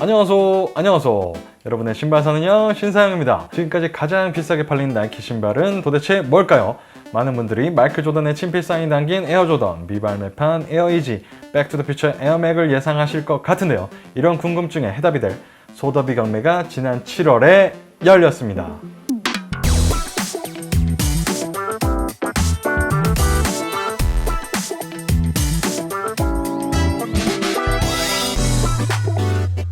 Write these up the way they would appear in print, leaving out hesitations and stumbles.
안녕하세요. 여러분의 신발 사는요, 신사영입니다. 지금까지 가장 비싸게 팔린 나이키 신발은 도대체 뭘까요? 많은 분들이 마이클 조던의 친필 사인이 담긴 에어 조던, 미발매판 에어 이지, 백투더퓨처 에어맥을 예상하실 것 같은데요. 이런 궁금증에 해답이 될 소더비 경매가 지난 7월에 열렸습니다.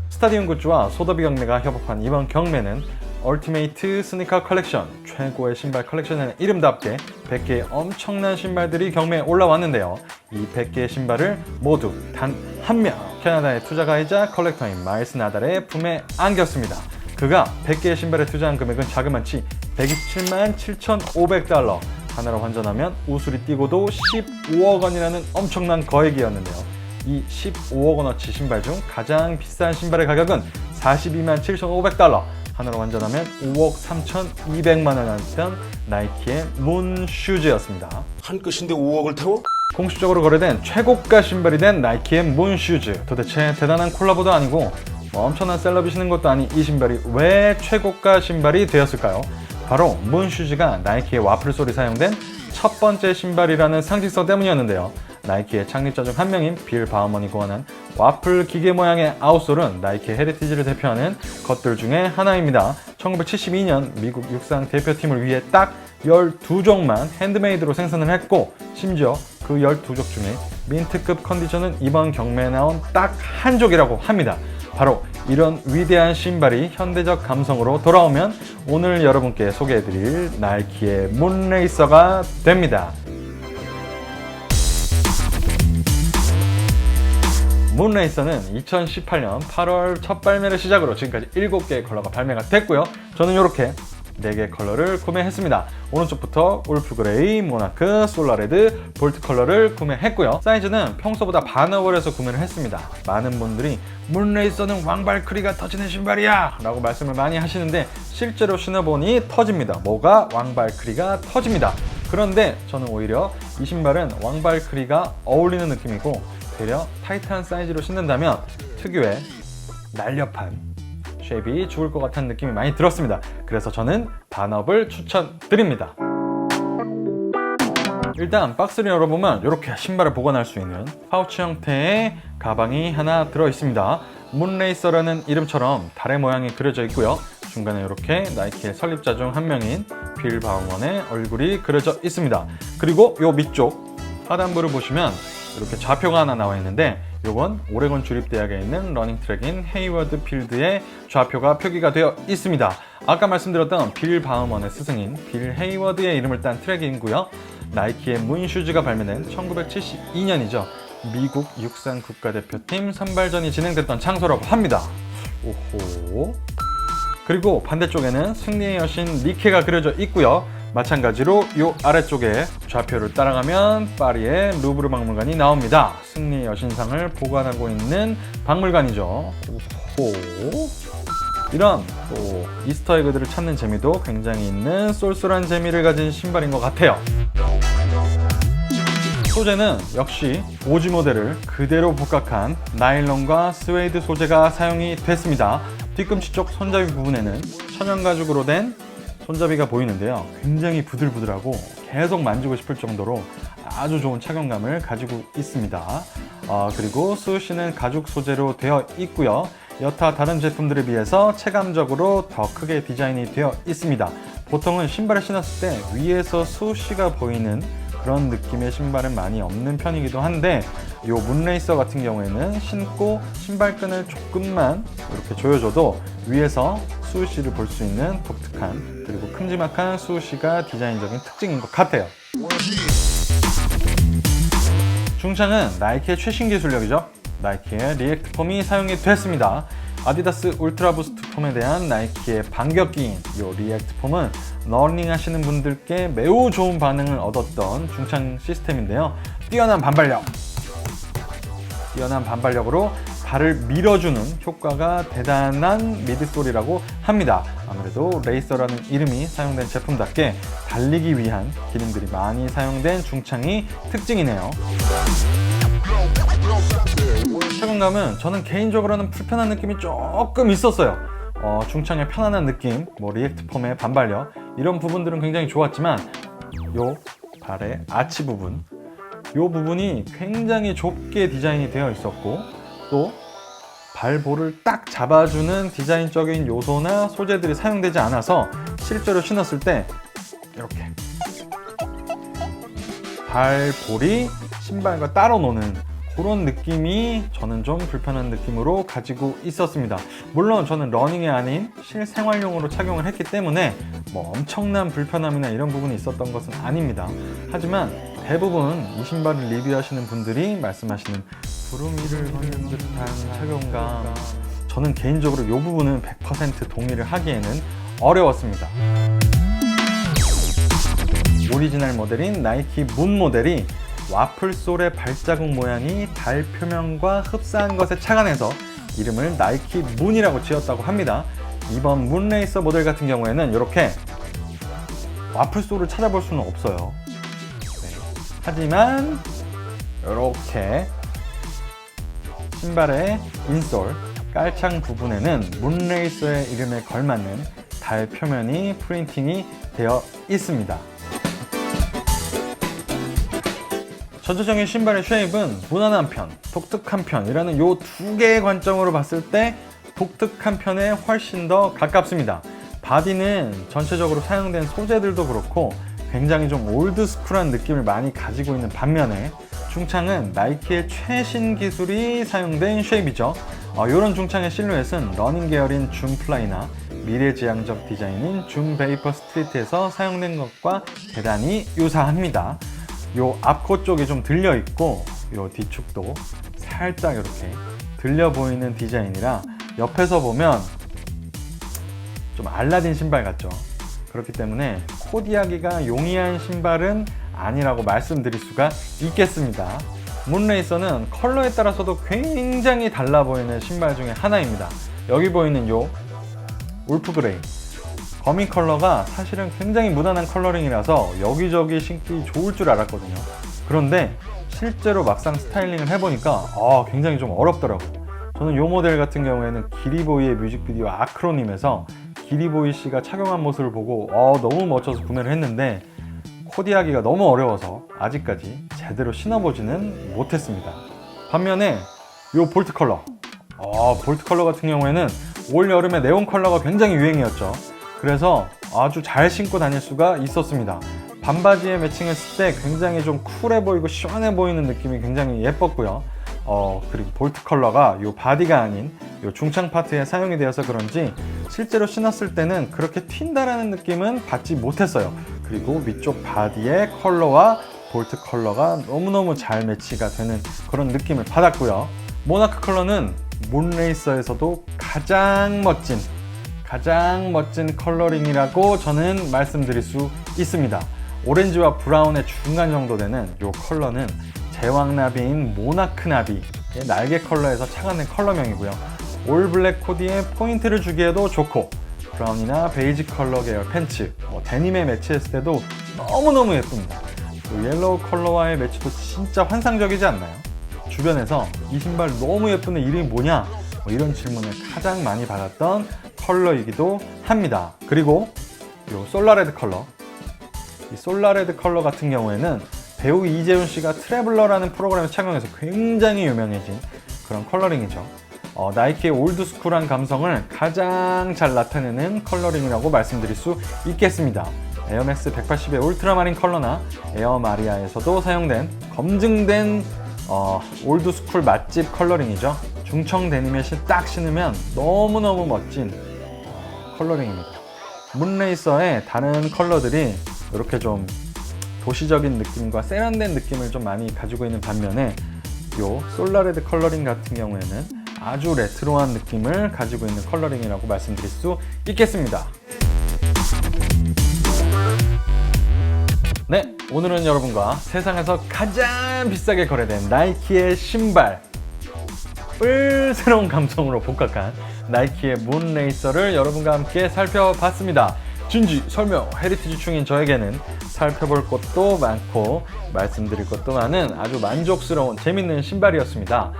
스타디움 굿즈와 소더비 경매가 협업한 이번 경매는 얼티메이트 스니커 컬렉션, 최고의 신발 컬렉션의 이름답게 100개의 엄청난 신발들이 경매에 올라왔는데요. 이 100개의 신발을 모두 단 한 명, 캐나다의 투자가이자 컬렉터인 마일스 나달의 품에 안겼습니다. 그가 100개의 신발에 투자한 금액은 자그마치 127만 7,500달러, 하나로 환전하면 우수리 띄고도 15억 원이라는 엄청난 거액이었는데요. 이 15억 원어치 신발 중 가장 비싼 신발의 가격은 42만 7,500달러, 하나로 환전하면 5억 3,200만 원이었던 나이키의 문 슈즈였습니다. 한 끝인데 5억을 태워? 공식적으로 거래된 최고가 신발이 된 나이키의 문 슈즈. 도대체 대단한 콜라보도 아니고 엄청난 셀럽이 신는 것도 아닌 이 신발이 왜 최고가 신발이 되었을까요? 바로 문 슈즈가 나이키의 와플 솔이 사용된 첫 번째 신발이라는 상징성 때문이었는데요. 나이키의 창립자 중 한 명인 빌 바우먼이 고안한 와플 기계 모양의 아웃솔은 나이키의 헤리티지를 대표하는 것들 중에 하나입니다. 1972년 미국 육상 대표팀을 위해 딱 12족만 핸드메이드로 생산을 했고, 심지어 그 12족 중에 민트급 컨디션은 이번 경매에 나온 딱 한 족이라고 합니다. 바로 이런 위대한 신발이 현대적 감성으로 돌아오면 오늘 여러분께 소개해드릴 나이키의 문레이서가 됩니다. 문레이서는 2018년 8월 첫 발매를 시작으로 지금까지 7개의 컬러가 발매가 됐고요. 저는 이렇게 4개의 컬러를 구매했습니다. 오른쪽부터 울프 그레이, 모나크, 솔라레드, 볼트 컬러를 구매했고요. 사이즈는 평소보다 반업을 해서 구매를 했습니다. 많은 분들이 문레이서는 왕발크리가 터지는 신발이야! 라고 말씀을 많이 하시는데 실제로 신어보니 터집니다. 뭐가 왕발크리가 터집니다. 그런데 저는 오히려 이 신발은 왕발크리가 어울리는 느낌이고, 되려 타이트한 사이즈로 신는다면 특유의 날렵한 쉐입이 죽을 것 같은 느낌이 많이 들었습니다. 그래서 저는 반업을 추천드립니다. 일단 박스를 열어보면 이렇게 신발을 보관할 수 있는 파우치 형태의 가방이 하나 들어있습니다. 문레이서라는 이름처럼 달의 모양이 그려져 있고요. 중간에 이렇게 나이키의 설립자 중 한 명인 빌 바우먼의 얼굴이 그려져 있습니다. 그리고 이 밑쪽 하단부를 보시면 이렇게 좌표가 하나 나와 있는데, 이건 오레곤 주립대학에 있는 러닝 트랙인 헤이워드 필드의 좌표가 표기가 되어 있습니다. 아까 말씀드렸던 빌 바우먼의 스승인 빌 헤이워드의 이름을 딴 트랙이고요. 나이키의 문 슈즈가 발매된 1972년이죠. 미국 육상 국가대표팀 선발전이 진행됐던 장소라고 합니다. 오호. 그리고 반대쪽에는 승리의 여신 니케가 그려져 있고요. 마찬가지로 이 아래쪽에 좌표를 따라가면 파리의 루브르 박물관이 나옵니다. 승리의 여신상을 보관하고 있는 박물관이죠. 오호. 이런 또 이스터에그들을 찾는 재미도 굉장히 있는 쏠쏠한 재미를 가진 신발인 것 같아요. 소재는 역시 오지 모델을 그대로 복각한 나일론과 스웨이드 소재가 사용이 됐습니다. 뒤꿈치 쪽 손잡이 부분에는 천연 가죽으로 된 손잡이가 보이는데요. 굉장히 부들부들하고 계속 만지고 싶을 정도로 아주 좋은 착용감을 가지고 있습니다. 그리고 수시는 가죽 소재로 되어 있고요. 여타 다른 제품들에 비해서 체감적으로 더 크게 디자인이 되어 있습니다. 보통은 신발을 신었을 때 위에서 수시가 보이는 그런 느낌의 신발은 많이 없는 편이기도 한데, 이 문레이서 같은 경우에는 신고 신발끈을 조금만 이렇게 조여줘도 위에서 수시를 볼 수 있는 독특한 그리고 큼지막한 수시가 디자인적인 특징인 것 같아요. 중창은 나이키의 최신 기술력이죠. 나이키의 리액트 폼이 사용이 됐습니다. 아디다스 울트라 부스트 폼에 대한 나이키의 반격기인 이 리액트 폼은 러닝 하시는 분들께 매우 좋은 반응을 얻었던 중창 시스템인데요. 뛰어난 반발력으로 발을 밀어주는 효과가 대단한 미드솔이라고 합니다. 아무래도 레이서라는 이름이 사용된 제품답게 달리기 위한 기능들이 많이 사용된 중창이 특징이네요. 착용감은 저는 개인적으로는 불편한 느낌이 조금 있었어요. 중창의 편안한 느낌, 리액트 폼의 반발력 이런 부분들은 굉장히 좋았지만 요 발의 아치 부분, 요 부분이 굉장히 좁게 디자인이 되어 있었고 또 발볼을 딱 잡아주는 디자인적인 요소나 소재들이 사용되지 않아서 실제로 신었을 때 이렇게 발볼이 신발과 따로 노는 그런 느낌이 저는 좀 불편한 느낌으로 가지고 있었습니다. 물론 저는 러닝이 아닌 실생활용으로 착용을 했기 때문에 엄청난 불편함이나 이런 부분이 있었던 것은 아닙니다. 하지만 대부분 이 신발을 리뷰하시는 분들이 말씀하시는 구름 위를 걷는 듯한 착용감, 저는 개인적으로 이 부분은 100% 동의를 하기에는 어려웠습니다. 오리지널 모델인 나이키 문 모델이 와플 솔의 발자국 모양이 달 표면과 흡사한 것에 착안해서 이름을 나이키 문이라고 지었다고 합니다. 이번 문 레이서 모델 같은 경우에는 이렇게 와플 솔을 찾아볼 수는 없어요. 하지만 이렇게 신발의 인솔 깔창 부분에는 문 레이서의 이름에 걸맞는 달 표면이 프린팅이 되어 있습니다. 전체적인 신발의 쉐입은 무난한 편, 독특한 편이라는 요 두 개의 관점으로 봤을 때 독특한 편에 훨씬 더 가깝습니다. 바디는 전체적으로 사용된 소재들도 그렇고 굉장히 좀 올드스쿨한 느낌을 많이 가지고 있는 반면에 중창은 나이키의 최신 기술이 사용된 쉐입이죠. 이런 중창의 실루엣은 러닝 계열인 줌 플라이나 미래지향적 디자인인 줌 베이퍼 스트리트에서 사용된 것과 대단히 유사합니다. 요 앞코 쪽이 좀 들려 있고 요 뒤축도 살짝 이렇게 들려 보이는 디자인이라 옆에서 보면 좀 알라딘 신발 같죠. 그렇기 때문에 코디하기가 용이한 신발은 아니라고 말씀드릴 수가 있겠습니다. 문레이서는 컬러에 따라서도 굉장히 달라 보이는 신발 중에 하나입니다. 여기 보이는 요 울프 그레이 거미 컬러가 사실은 굉장히 무난한 컬러링이라서 여기저기 신기 좋을 줄 알았거든요. 그런데 실제로 막상 스타일링을 해보니까 굉장히 좀 어렵더라고요. 저는 이 모델 같은 경우에는 기리보이의 뮤직비디오 아크로님에서 기리보이 씨가 착용한 모습을 보고 너무 멋져서 구매를 했는데 코디하기가 너무 어려워서 아직까지 제대로 신어보지는 못했습니다. 반면에 이 볼트 컬러 볼트 컬러 같은 경우에는 올 여름에 네온 컬러가 굉장히 유행이었죠. 그래서 아주 잘 신고 다닐 수가 있었습니다. 반바지에 매칭했을 때 굉장히 좀 쿨해 보이고 시원해 보이는 느낌이 굉장히 예뻤고요. 그리고 볼트 컬러가 이 바디가 아닌 이 중창 파트에 사용이 되어서 그런지 실제로 신었을 때는 그렇게 튄다라는 느낌은 받지 못했어요. 그리고 위쪽 바디의 컬러와 볼트 컬러가 너무너무 잘 매치가 되는 그런 느낌을 받았고요. 모나크 컬러는 문레이서에서도 가장 멋진 컬러링이라고 저는 말씀드릴 수 있습니다. 오렌지와 브라운의 중간 정도 되는 이 컬러는 제왕나비인 모나크 나비의 날개 컬러에서 착안된 컬러명이고요. 올 블랙 코디에 포인트를 주기에도 좋고 브라운이나 베이지 컬러 계열 팬츠, 데님에 매치했을 때도 너무너무 예쁩니다. 옐로우 컬러와의 매치도 진짜 환상적이지 않나요? 주변에서 이 신발 너무 예쁜데 이름이 뭐냐? 이런 질문을 가장 많이 받았던 컬러이기도 합니다. 그리고 이 솔라레드 컬러, 이 솔라레드 컬러 같은 경우에는 배우 이재훈 씨가 트래블러라는 프로그램을 착용해서 굉장히 유명해진 그런 컬러링이죠. 나이키의 올드스쿨한 감성을 가장 잘 나타내는 컬러링이라고 말씀드릴 수 있겠습니다. 에어맥스 180의 울트라마린 컬러나 에어 마리아에서도 사용된 검증된 올드스쿨 맛집 컬러링이죠. 중청 데님에 딱 신으면 너무너무 멋진 컬러링입니다. 문레이서의 다른 컬러들이 이렇게 좀 도시적인 느낌과 세련된 느낌을 좀 많이 가지고 있는 반면에 이 솔라레드 컬러링 같은 경우에는 아주 레트로한 느낌을 가지고 있는 컬러링이라고 말씀드릴 수 있겠습니다. 네, 오늘은 여러분과 세상에서 가장 비싸게 거래된 나이키의 신발 뿔스러운 감성으로 복각한 나이키의 문레이서를 여러분과 함께 살펴봤습니다. 진지, 설명, 헤리티지 충인 저에게는 살펴볼 것도 많고 말씀드릴 것도 많은 아주 만족스러운 재밌는 신발이었습니다.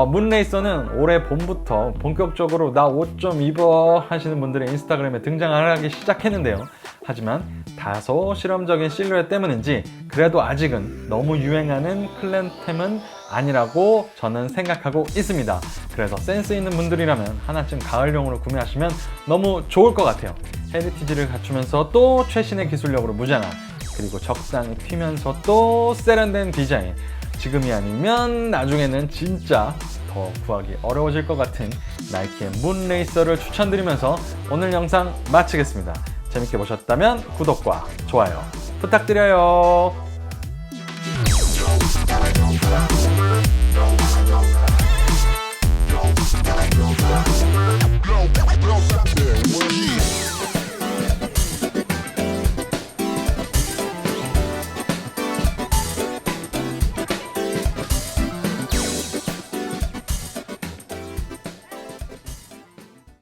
문레이서는 올해 봄부터 본격적으로 나 옷 좀 입어 하시는 분들의 인스타그램에 등장하기 시작했는데요. 하지만 다소 실험적인 실루엣 때문인지 그래도 아직은 너무 유행하는 클램템은 아니라고 저는 생각하고 있습니다. 그래서 센스 있는 분들이라면 하나쯤 가을용으로 구매하시면 너무 좋을 것 같아요. 헤리티지를 갖추면서 또 최신의 기술력으로 무장한, 그리고 적당히 튀면서 또 세련된 디자인, 지금이 아니면 나중에는 진짜 더 구하기 어려워질 것 같은 나이키의 문레이서를 추천드리면서 오늘 영상 마치겠습니다. 재밌게 보셨다면 구독과 좋아요 부탁드려요.